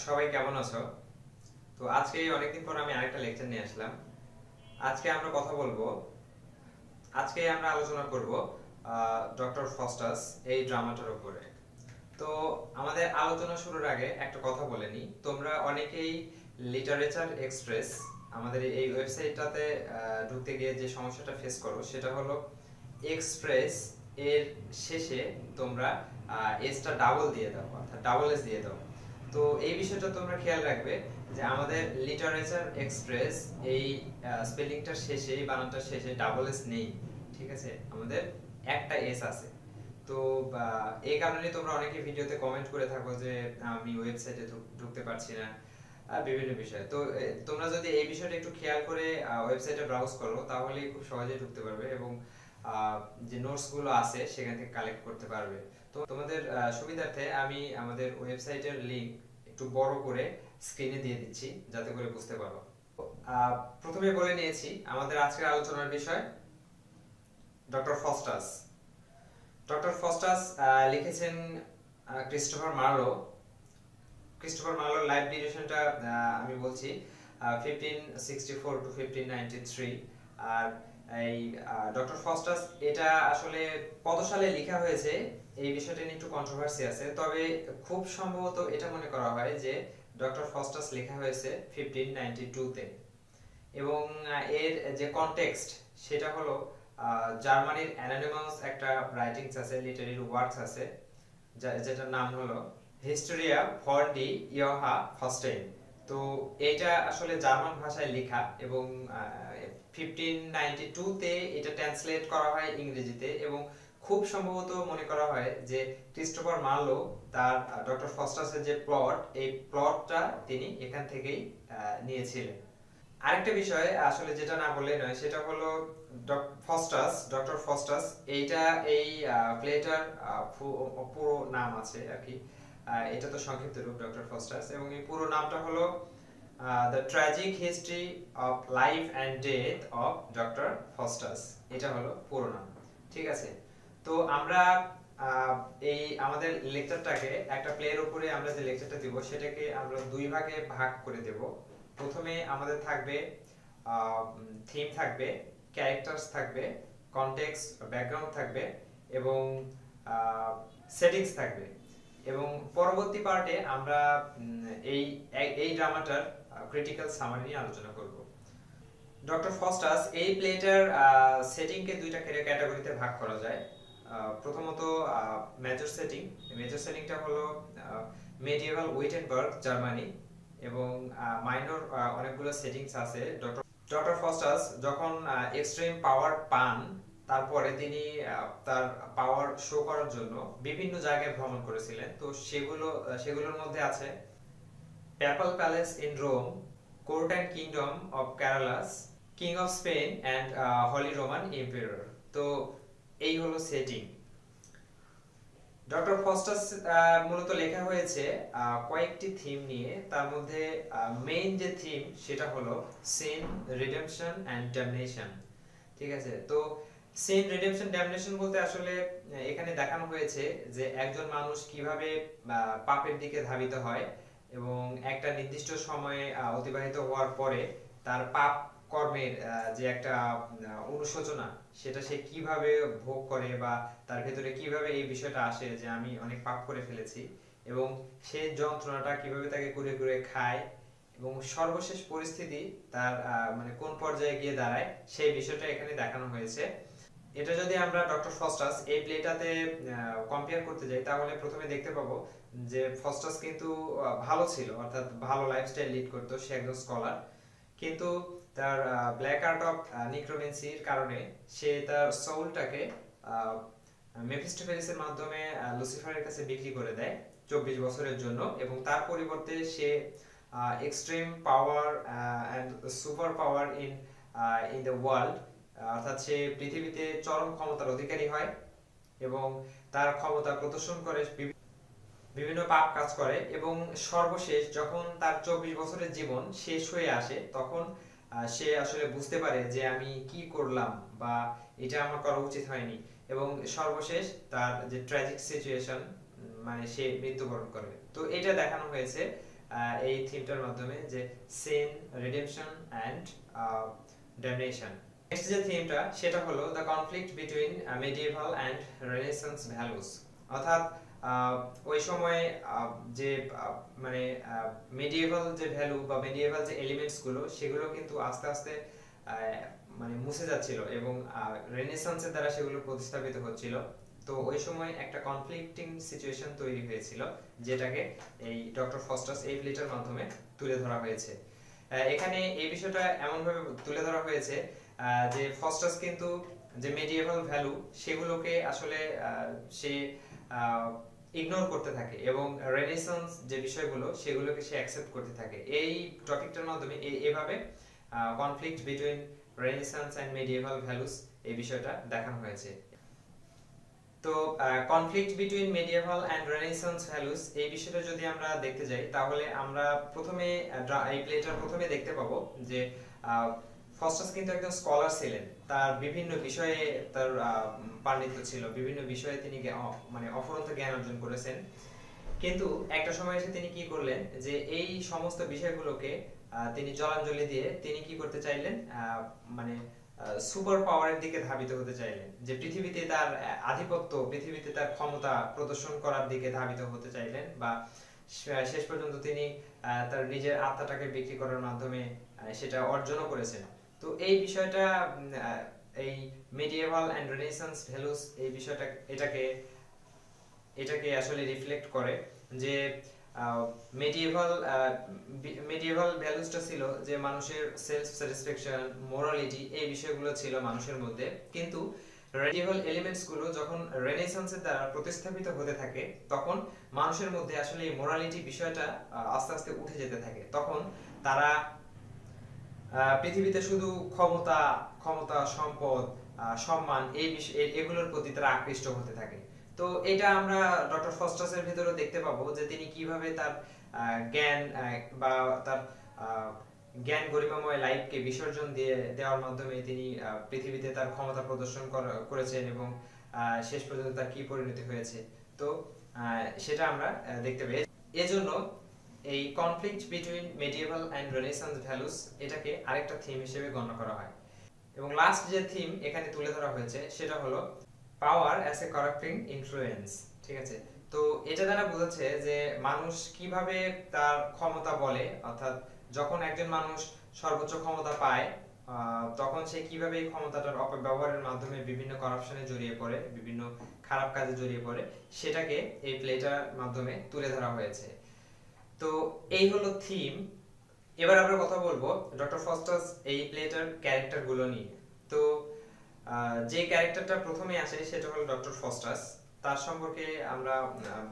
সবাই কেমন আছো? তো আজকে অনেকদিন পর আমি আরেকটা লেকচার নিয়ে আসলাম। আজকে আমরা কথা বলবো, আজকে আমরা আলোচনা করব ডক্টর ফস্টাস এই ড্রামাটার উপরে। তো আমাদের আলোচনা শুরুর আগে একটা কথা বলে নিই। তোমরা অনেকেই লিটারেচার এক্সপ্রেস আমাদের এই ওয়েবসাইটটাতে ঢুকতে গিয়ে যে সমস্যাটা ফেস করো সেটা হলো এক্সপ্রেস এর শেষে তোমরা এসটা ডাবল দিয়ে দাও, অর্থাৎ ডাবল এস দিয়ে দাও। তো এই বিষয়টা তোমরা খেয়াল রাখবে যে আমাদের লিটারেচার এক্সপ্রেস এই স্পেলিংটার শেষে, এই বানানটার শেষে ডাবল এস নেই, ঠিক আছে? আমাদের একটা এস আছে। তো এই কারণে তোমরা অনেকে ভিডিওতে কমেন্ট করে থাকো যে আমি ওয়েবসাইটে ঢুকতে পারছি না, বিভিন্ন বিষয়। তো তোমরা যদি এই বিষয়টা একটু খেয়াল করে ওয়েবসাইটে ব্রাউজ করো তাহলে খুব সহজেই ঢুকতে পারবে এবং যে নোটস গুলো আছে সেখান থেকে কালেক্ট করতে পারবে। তো তোমাদের সুবিধার্থে আমি আমাদের ওয়েবসাইটের লিংক একটু বড় করে স্ক্রিনে দিয়ে দিচ্ছি যাতে করে বুঝতে পারো। প্রথমে বলে নিয়েছি আমাদের আজকের আলোচনার বিষয় ডক্টর ফস্টাস। ডক্টর ফস্টাস লিখেছেন ক্রিস্টোফার মার্লো। ক্রিস্টোফার মার্লোর লাইফ ডিউরেশনটা আমি বলছি 1564 to 1593। আর এই ডক্টর ফস্টাস এটা আসলে কত সালে লেখা হয়েছে এই বিষয়টা নিয়ে একটু কন্ট্রোভার্সি আছে, তবে খুব সম্ভবত এটা মনে করা হয় যে ডক্টর ফস্টাস লেখা হয়েছে 1592 তে। এবং এর যে কনটেক্সট সেটা হলো জার্মানির অ্যানোনিমাস একটা রাইটিংস আছে, লিটারারি ওয়ার্কস আছে যেটার নাম হলো হিস্টোরিয়া ফর ডি ইয়োহা ফস্টেইন। তো এটা আসলে জার্মান ভাষায় লেখা এবং 1592 তে এটা ট্রান্সলেট করা হয় ইংরেজিতে এবং খুব সম্ভবত মনে করা হয় যে ক্রিস্টোফার মার্লো তার ডক্টর ফস্টাসের যে প্লট, এই প্লটটা তিনি এখান থেকেই নিয়েছিলেন। আরেকটা বিষয় আসলে যেটা না বললে নয় সেটা হলো ডক্টর ফস্টাস এইটা এই প্লেটার পুরো নাম আছে আর কি, এটা তো সংক্ষিপ্ত রূপ ডক্টর ফস্টাস, এবং এই পুরো নামটা হলো the tragic history of life and death of doctor Faustus. এটা হলো পুরো নাম, ঠিক আছে? তো আমরা এই আমাদের লেকচারটাকে একটা প্লের উপরে আমরা যে লেকচারটা দিব সেটাকে আমরা দুই ভাগে ভাগ করে দেব। প্রথমে আমাদের থাকবে থিম থাকবে, ক্যারেক্টার্স থাকবে, কনটেক্সট ব্যাকগ্রাউন্ড থাকবে এবং সেটিংস থাকবে, এবং পরবর্তী পার্টে আমরা এই ড্রামাটার ক্রিটিক্যাল সামারি নিয়ে আলোচনা করব। ডক্টর ফস্টাস এই প্লেটার সেটিংকে দুইটা ক্যাটাগরিতে ভাগ করা যায়। প্রথমত মেজর সেটিং। মেজর সেটিংটা হলো মেডিয়েভাল উইটেনবার্গ জার্মানি, এবং মাইনর অনেকগুলো সেটিংস আছে। ডক্টর ফস্টাস যখন এক্সট্রিম পাওয়ার পান তারপরে তিনি তার পাওয়ার শো করার জন্য বিভিন্ন জায়গায় ভ্রমণ করেছিলেন। তো সেগুলোর মধ্যে আছে papal palace in Rome, court and kingdom of Carolus, king of Spain and holy Roman empire. তো এই হলো সেটিং। ডক্টর ফস্টাস মূলত লেখা হয়েছে কয়েকটি থিম নিয়ে। তার মধ্যে মেইন যে থিম সেটা হলো সিন, রিডেম্পশন অ্যান্ড ড্যামনেশন, ঠিক আছে? তো সিন, রিডেম্পশন, ড্যামনেশন বলতে আসলে এখানে দেখানো হয়েছে যে একজন মানুষ কিভাবে পাপের দিকে ধাবিত হয় এবং একটা নির্দিষ্ট সময়ে অতিবাহিত হওয়ার পরে তার পাপ কর্মের যে একটা অনুশোচনা সেটা সে কিভাবে ভোগ করে বা তার ভেতরে কিভাবে এই বিষয়টা আসে যে আমি অনেক পাপ করে ফেলেছি, এবং সেই যন্ত্রণাটা কিভাবে তাকে কুরে কুরে খায় এবং সর্বশেষ পরিস্থিতি তার মানে কোন পর্যায়ে গিয়ে দাঁড়ায় সেই বিষয়টা এখানে দেখানো হয়েছে। এটা যদি আমরা ডক্টর ফস্টাস এই প্লেটাতে কম্পেয়ার করতে যাই তাহলে প্রথমে দেখতে পাবো যে ফস্টাস কিন্তু ভালো ছিল, অর্থাৎ ভালো লাইফস্টাইল লিড করতো, সে একজন স্কলার, কিন্তু তার ব্ল্যাক আর্ট অফ নিক্রোমেন্সির কারণে সে তার সোলটাকে মেফিস্টোফেলিসের মাধ্যমে লুসিফারের কাছে বিক্রি করে দেয় 24 বছরের জন্য, এবং তার পরিবর্তে সে extreme power and super power in the world, অর্থাৎ সে পৃথিবীতে চরম ক্ষমতার অধিকারী হয় এবং তার ক্ষমতা প্রদর্শন করে, বিভিন্ন পাপ কাজ করে, এবং সর্বশেষ যখন তার 24 বছরের জীবন শেষ হয়ে আসে তখন সে আসলে বুঝতে পারে যে আমি কি করলাম বা এটা আমার করা উচিত হয়নি, এবং সর্বশেষ তার যে ট্র্যাজিক সিচুয়েশন মানে সে মৃত্যুবরণ করে। তো এটা দেখানো হয়েছে এই থিমটার মাধ্যমে, যে sin, redemption and damnation. Next যে থিমটা সেটা হলো the conflict between medieval and renaissance values, অর্থাৎ ওই সময় যে মানে মিডিয়েভাল যে ভ্যালু বা মিডিয়েভাল যে এলিমেন্টস গুলো সেগুলো কিন্তু আস্তে আস্তে মানে মুছে যাচ্ছিল এবং রেনেসান্সের দ্বারা সেগুলো প্রতিস্থাপিত হচ্ছিল। তো ওই সময় একটা কনফ্লিক্টিং সিচুয়েশন তৈরি হয়েছিল, যেটাকে এই ডক্টর ফস্টাস এই প্লেটার মাধ্যমে তুলে ধরা হয়েছে। এখানে এই বিষয়টা এমনভাবে তুলে ধরা হয়েছে যে ফস্টাস কিন্তু যে মিডিয়েভাল ভ্যালু সেগুলোকে আসলে সে ইগনোর করতে থাকে এবং রেনেসান্স যে বিষয়গুলো সেগুলোকে সে অ্যাকসেপ্ট করতে থাকে। এই টপিকটার মাধ্যমে এভাবে conflict between renaissance and medieval values এই বিষয়টা দেখানো হয়েছে। তো conflict between medieval and renaissance values এই বিষয়টা যদি আমরা দেখতে যাই, তাহলে আমরা প্রথমে এই প্লেটার প্রথমে দেখতে পাবো যে ফস্টাস কিন্তু একজন স্কলার ছিলেন, তার বিভিন্ন বিষয়ে তার পাণ্ডিত্য ছিল, বিভিন্ন বিষয়ে তিনি মানে অফুরন্ত জ্ঞান অর্জন করেছেন। কিন্তু একটা সময় এসে তিনি কি করলেন, যে এই সমস্ত বিষয়গুলোকে তিনি জলাঞ্জলি দিয়ে তিনি কি করতে চাইলেন, মানে সুপার পাওয়ারের দিকে ধাবিত হতে চাইলেন, যে পৃথিবীতে তার আধিপত্য, পৃথিবীতে তার ক্ষমতা প্রদর্শন করার দিকে ধাবিত হতে চাইলেন, বা শেষ পর্যন্ত তিনি তার নিজের আত্মাটাকে বিক্রি করার মাধ্যমে সেটা অর্জনও করেছেন। তো এই বিষয়টা এই মিডিয়েভাল অ্যান্ড রেনেসান্স ভ্যালুস এই বিষয়টা এটাকে আসলে রিফ্লেক্ট করে, যে মিডিয়েভাল ভ্যালুসটা ছিল যে মানুষের সেলফ স্যাটিসফ্যাকশন, মোরালিটি এই বিষয়গুলো ছিল মানুষের মধ্যে। কিন্তু মিডিয়েভাল এলিমেন্টস গুলো যখন রেনেসান্সের দ্বারা প্রতিস্থাপিত হতে থাকে, তখন মানুষের মধ্যে আসলে এই মোরালিটি বিষয়টা আস্তে আস্তে উঠে যেতে থাকে। তখন তারা পৃথিবীতে শুধু ক্ষমতা, সম্পদ, সম্মান এগুলোর প্রতি তারা আকৃষ্ট হতে থাকে। তো এটা আমরা ডক্টর ফস্টাসের ভিতরে দেখতে পাবো, যে তিনি কিভাবে তার জ্ঞান বা তার জ্ঞান গরিমাময় লাইফকে বিসর্জন দেওয়ার মাধ্যমে তিনি পৃথিবীতে তার ক্ষমতা প্রদর্শন করেছেন এবং শেষ পর্যন্ত তার কি পরিণতি হয়েছে। তো সেটা আমরা দেখতে পাই। এজন্য এই conflict between medieval and renaissance values এটাকে আরেকটা থিম হিসেবে গণ্য করা হয়। এবং লাস্ট যে থিম এখানে তুলে ধরা হয়েছে সেটা হলো পাওয়ার অ্যাজ এ কারাপ্টিং ইনফ্লুয়েন্স। ঠিক আছে, তো এটা দ্বারা বোঝাচ্ছে যে মানুষ কিভাবে তার ক্ষমতা বলে, অর্থাৎ যখন একজন মানুষ সর্বোচ্চ ক্ষমতা পায় তখন সে কিভাবে এই ক্ষমতাটার অপব্যবহারের মাধ্যমে বিভিন্ন করাপশনে জড়িয়ে পড়ে, বিভিন্ন খারাপ কাজে জড়িয়ে পড়ে, সেটাকে এই প্লেটার মাধ্যমে তুলে ধরা হয়েছে। তো এই হলো থিম। এবার আমরা কথা বলবো ডক্টর ফস্টাস এই প্লেটার ক্যারেক্টার গুলো নিয়ে। তো যে ক্যারেক্টারটা প্রথমে আসে সেটা হলো ডক্টর ফস্টাস। তার সম্পর্কে আমরা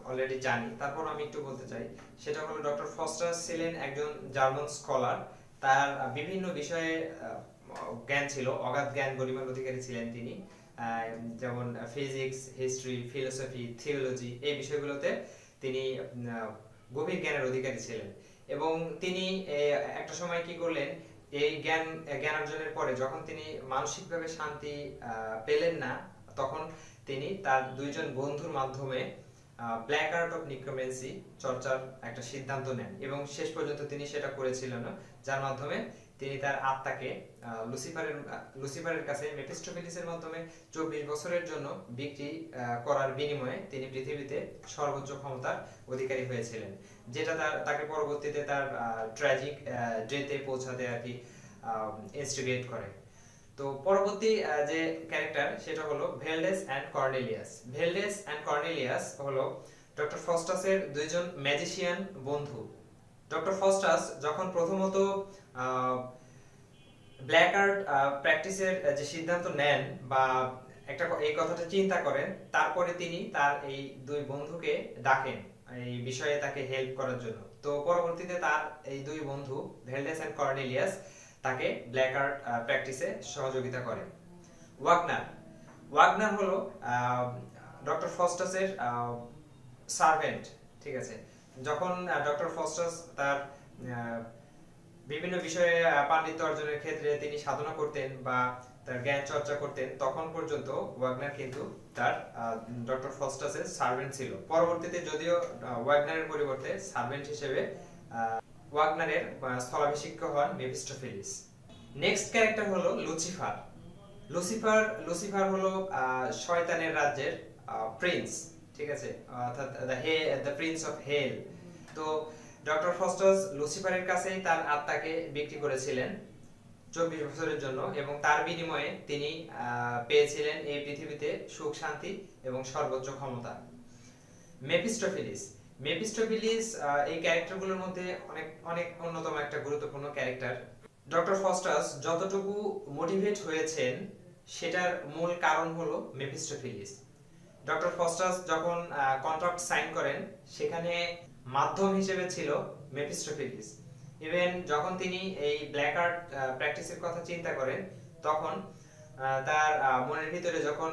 অলরেডি জানি, তারপর আমি একটু বলতে চাই। সেটা হলো ডক্টর ফস্টাস ছিলেন একজন জার্মান স্কলার। তার বিভিন্ন বিষয়ে জ্ঞান ছিল, অগাধ জ্ঞান গরিমার অধিকারী ছিলেন তিনি। যেমন ফিজিক্স, হিস্ট্রি, ফিলোসফি, থিওলজি এই বিষয়গুলোতে তিনি গভীর জ্ঞানের অধিকারী ছিলেন। এবং তিনি একটা সময় কি করলেন, এই জ্ঞান অর্জনের পরে যখন তিনি মানসিকভাবে শান্তি পেলেন না, তখন তিনি তার দুইজন বন্ধুর মাধ্যমে ব্ল্যাক আর্ট অফ নিক্রোমেন্সি চর্চার একটা সিদ্ধান্ত নেন এবং শেষ পর্যন্ত তিনি সেটা করেছিলেন, যার মাধ্যমে তিনি তার আত্মাকে লুসিফারের কাছে মেফিস্টোফেলিসের মাধ্যমে 24 বছরের জন্য বিক্রি করার বিনিময়ে তিনি পৃথিবীতে সর্বোচ্চ ক্ষমতার অধিকারী হয়েছিলেন, যেটা তাকে পরবর্তীতে তার ট্র্যাজিক ডেথে পৌঁছাতে আর কি ইনস্টিগেট করে। তো পরবর্তী যে ক্যারেক্টার সেটা হলো ভেলডেস অ্যান্ড কর্নেলিয়াস। ভেলডেস অ্যান্ড কর্নেলিয়াস হলো ডক্টর ফস্টাসের দুইজন ম্যাজিশিয়ান বন্ধু। ডক্টর ফস্টাস যখন প্রথমত ব্ল্যাক আর্ট প্র্যাকটিসের যে সিদ্ধান্ত নেন বা এই কথাটা চিন্তা করেন, তারপরে তিনি তার এই দুই বন্ধুকে ডাকেন এই বিষয়ে তাকে হেল্প করার জন্য। তো পরবর্তীতে তার এই দুই বন্ধু ভেলডেস অ্যান্ড কর্নেলিয়াস তাকে ব্ল্যাক আর্ট প্র্যাকটিসে সহযোগিতা করে। ওয়াগনার হলো ডক্টর ফস্টাসের সার্ভেন্ট। ঠিক আছে, যখন ডক্টর ফস্টাস তার বিভিন্ন বিষয়ে পাণ্ডিত্য অর্জনের ক্ষেত্রে তিনি সাধনা করতেন বা তার জ্ঞান চর্চা করতেন, তখন পর্যন্ত ওয়াগনার কিন্তু তার ডক্টর ফস্টাসের সার্ভেন্ট ছিল। পরবর্তীতে যদিও ওয়াগনারের পরিবর্তে সার্ভেন্ট হিসেবে ওয়াগনারের স্থলাভিষিক্ত হন মেফিস্টোফেলিস। নেক্সট ক্যারেক্টার হলো লুসিফার। লুসিফার হলো শয়তানের রাজ্যের প্রিন্স, ঠিক আছে, অর্থাৎ দ্য প্রিন্স অফ হেল। তো ডক্টর ফস্টাস লুসিফারের কাছেই তার আত্মাকে বিক্রি করেছিলেন 24 বছরের জন্য, এবং তার বিনিময়ে তিনি পেয়েছিলেন এই পৃথিবীতে সুখ শান্তি এবং সর্বোচ্চ ক্ষমতা। মেফিস্টোফেলিস এই ক্যারেক্টারগুলোর মধ্যে অনেক অন্যতম একটা গুরুত্বপূর্ণ ক্যারেক্টার। ডক্টর ফস্টাস যতটুকু মোটিভেট হয়েছেন সেটার মূল কারণ হলো মেফিস্টোফেলিস। ডক্টর ফস্টাস যখন কন্ট্রাক্ট সাইন করেন সেখানে মাধ্যম হিসেবে ছিল মেফিস্টোফেলিস। ইভেন যখন তিনি এই ব্ল্যাক আর্ট প্র্যাকটিসের কথা চিন্তা করেন তখন তার মনের ভিতরে যখন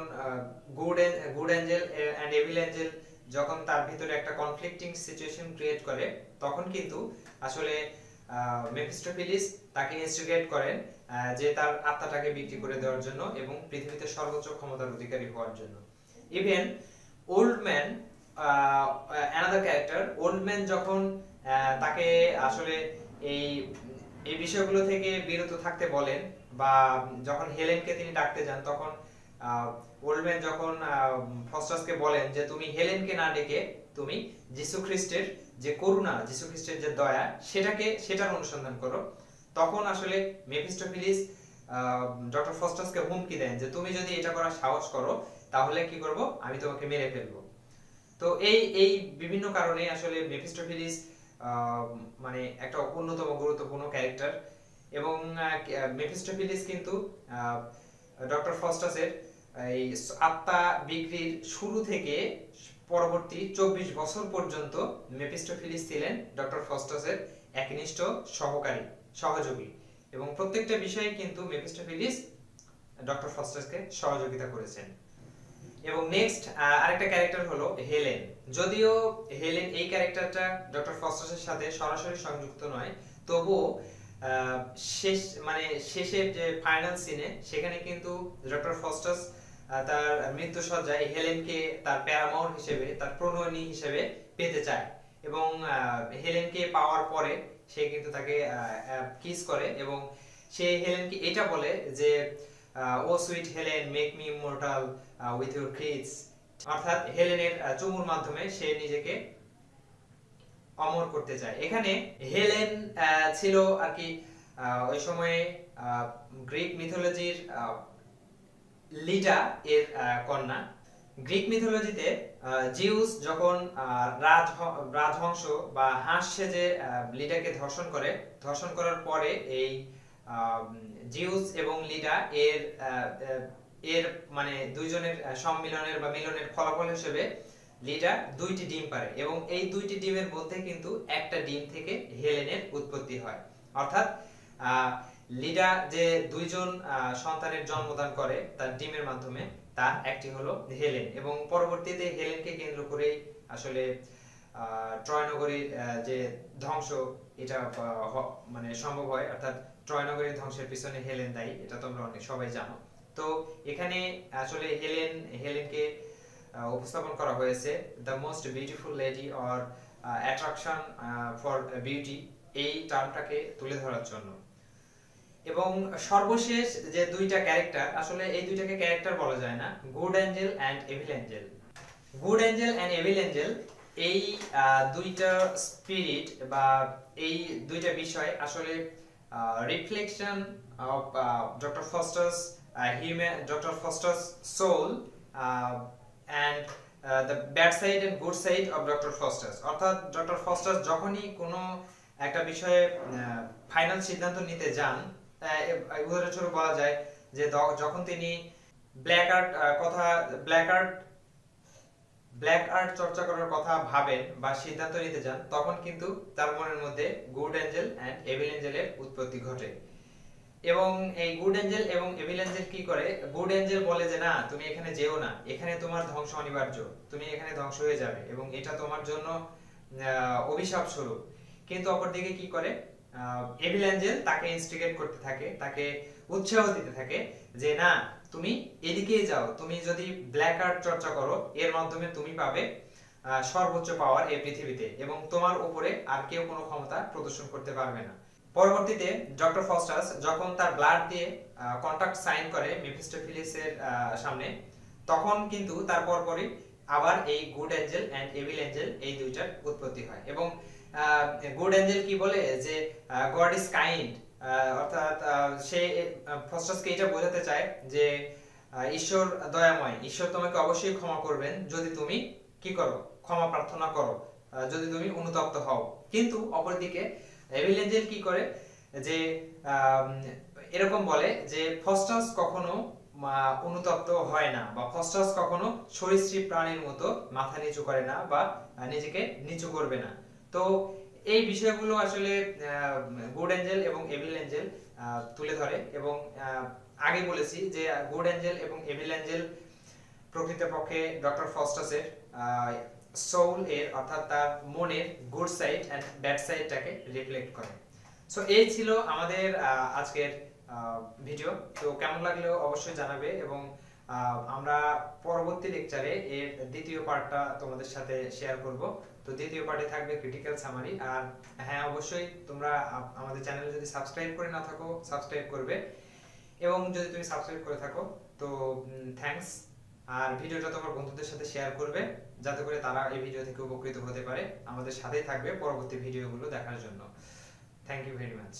good angel and evil Angel যখন তার ভিতরে একটা কনফ্লিক্টিং সিচুয়েশন ক্রিয়েট করে, তখন কিন্তু আসলে মেফিস্টোফেলিস তাকে ইনস্টিগেট করেন যে তার আত্মাটাকে বিক্রি করে দেওয়ার জন্য এবং পৃথিবীতে সর্বোচ্চ ক্ষমতার অধিকারী হওয়ার জন্য। Even old man, another character, old man যখন তাকে আসলে এই বিষয়গুলো থেকে বিরত থাকতে বলেন, বা যখন হেলেনকে তিনি ডাকতে যান, তখন ওল্ড ম্যান যখন ফস্টাসকে বলেন যে তুমি হেলেনকে না ডেকে তুমি যীশু খ্রিস্টের যে করুণা, যীশু খ্রিস্টের যে দয়া, সেটার অনুসন্ধান করো, তখন আসলে মেফিস্টোফেলিস ডক্টর ফস্টাসকে হুমকি দেন যে তুমি যদি এটা করার সাহস করো তাহলে কি করব, আমি তোমাকে মেরে ফেলবো। তো এই বিভিন্ন কারণে আসলে মেফিস্টোফেলিস মানে একটা অন্যতম গুরুত্বপূর্ণ ক্যারেক্টার। এবং মেফিস্টোফেলিস কিন্তু ডক্টর ফস্টাসের এই আত্মা বিক্রির শুরু থেকে পরবর্তী 24 বছর পর্যন্ত মেফিস্টোফেলিস ছিলেন ডক্টর ফস্টাসের একনিষ্ঠ সহযোগী, এবং প্রত্যেকটা বিষয়ে কিন্তু মেফিস্টোফেলিস ডক্টর ফস্টাসকে সহযোগিতা করেছেন। এবং নেক্সট আরেকটা ক্যারেক্টার হলো হেলেন। যদিও হেলেন এই ক্যারেক্টারটা ডক্টর ফস্টাসের সাথে সরাসরি সংযুক্ত নয়, তবুও শেষের যে ফাইনাল সিনে সেখানে কিন্তু ডক্টর ফস্টাস তার মৃত্যুসজ্জায় হেলেনকে তার প্যারামাউর হিসেবে, তার প্রণয়িনী হিসেবে পেতে চায়, এবং হেলেনকে পাওয়ার পরে সে কিন্তু তাকে কিস করে, এবং সে হেলেনকে এটা বলে যে O sweet Helen, make me immortal with your kiss, অর্থাৎ হেলেনের চুমুর মাধ্যমে সে নিজেকে অমর করতে চায়। এখানে হেলেন ছিল আর কি ওই সময়ে গ্রিক মিথোলজির লিডা এর কন্যা। গ্রিক মিথোলজিতে জিউস যখন রাজহংস বা হাঁস সেজে লিডাকে ধর্ষণ করার পরে এই জিউস এবং লিডা এর মানে দুইজনের সম্মিলনের বা মিলনের ফলাফল হিসেবে লিডা 2টি ডিম পারে, এবং এই 2টি ডিমের মধ্যে কিন্তু একটা ডিম থেকে হেলেনের উৎপত্তি হয়। অর্থাৎ লিডা যে 2জন সন্তানের জন্মদান করে তার ডিমের মাধ্যমে, তার একটি হলো হেলেন, এবং পরবর্তীতে হেলেনকে কেন্দ্র করেই আসলে ট্রয় নগরীর যে ধ্বংস এটা মানে সম্ভব হয়, অর্থাৎ ট্রয় নগরীর ধ্বংসের পিছনে হেলেন দায়ী, এটা তোমরা সবাই জানো। তো এখানে আসলে হেলেনকে উপস্থাপন করা হয়েছে the most beautiful lady or attraction for beauty, এই টার্মটাকে তুলে ধরার জন্য। এবং সর্বশেষ যে 2টা ক্যারেক্টার, আসলে এই 2টাকে ক্যারেক্টার বলা যায় না, good angel and evil angel. Good angel and evil angel এই 2টা স্পিরিট বা এই 2টা বিষয় আসলে reflection of doctor Faustus soul and the bad side and good side of Dr. Faustus। অর্থাৎ ডক্টর ফস্টাস যখনই কোনো একটা বিষয়ে ফাইনাল সিদ্ধান্ত নিতে যান, উদাহরণস্বরূপ বলা যায় যে যখন তিনি ব্ল্যাক আর্ট চর্চা করার কথা ভাবেন বা সিদ্ধান্ত নিতে যান, তখন কিন্তু তার মনের মধ্যে গুড অ্যাঞ্জেল অ্যান্ড এভিল অ্যাঞ্জেলের উৎপত্তি ঘটে। এবং এই গুড অ্যাঞ্জেল এবং এভিল অ্যাঞ্জেল কি করে, গুড অ্যাঞ্জেল বলে যে না, তুমি এখানে যেও না, এখানে তোমার ধ্বংস অনিবার্য, তুমি এখানে ধ্বংস হয়ে যাবে এবং এটা তোমার জন্য অভিশাপ স্বরূপ। কিন্তু অপরদিকে কি করে, এভিল অ্যাঞ্জেল তাকে ইনস্টিগেট করতে থাকে, তাকে উৎসাহ দিতে থাকে যে না, তুমি এদিকেই যাও, তুমি যদি ব্ল্যাক আর্ট চর্চা করো এর মাধ্যমে তুমি পাবে সর্বোচ্চ পাওয়ার এই পৃথিবীতে, এবং তোমার উপরে আর কেউ কোনো ক্ষমতা প্রদর্শন করতে পারবে না। পরবর্তীতে ডক্টর ফস্টাস যখন তার ব্লাড দিয়ে কন্ট্রাক্ট সাইন করে মেফিস্টোফেলিসের সামনে, তখন কিন্তু তার পরপরই আবার এই good angel and evil angel এই দুইটার উৎপত্তি হয়। এবং গুড অ্যাঞ্জেল কি বলে যে গড ইজ কাইন্ড, অর্থাৎ সে ফস্টাসকে এটা বোঝাতে চায় যে ঈশ্বর দয়াময়, ঈশ্বর তোমাকে অবশ্যই ক্ষমা করবেন যদি তুমি কি করো, ক্ষমা প্রার্থনা করো, যদি তুমি অনুতপ্ত হও। কিন্তু অপরদিকে এভিল অ্যাঞ্জেল কি করে যে এরকম বলে যে ফস্টাস কখনো অনুতপ্ত হয় না, বা ফস্টাস কখনো সরীসৃপ প্রাণীর মতো মাথা নিচু করে না বা নিজেকে নিচু করবে না। তো এই বিষয়গুলো আসলে গুড অ্যাঞ্জেল এবং এভিল অ্যাঞ্জেল তুলে ধরে। এবং আগে বলেছি যে গুড অ্যাঞ্জেল এবং এভিল অ্যাঞ্জেল প্রকৃতপক্ষে ডক্টর ফস্টাসের সোল এর, অর্থাৎ তার মনের গুড সাইড এন্ড ব্যাড সাইডটাকে রিফ্লেক্ট করে। সো এই ছিল আমাদের আজকের ভিডিও। তো কেমন লাগলো অবশ্যই জানাবে, এবং আমরা পরবর্তী লেকচারে এর দ্বিতীয় পার্টটা তোমাদের সাথে শেয়ার করব। তো দ্বিতীয় পার্টে থাকবে ক্রিটিক্যাল সামারি। আর হ্যাঁ, অবশ্যই তোমরা আমাদের চ্যানেলে যদি সাবস্ক্রাইব করে না থাকো সাবস্ক্রাইব করবে, এবং যদি তুমি সাবস্ক্রাইব করে থাকো তো থ্যাঙ্কস। আর ভিডিওটা তোমার বন্ধুদের সাথে শেয়ার করবে যাতে করে তারা এই ভিডিও থেকে উপকৃত হতে পারে। আমাদের সাথেই থাকবে পরবর্তী ভিডিওগুলো দেখার জন্য। Thank you very much.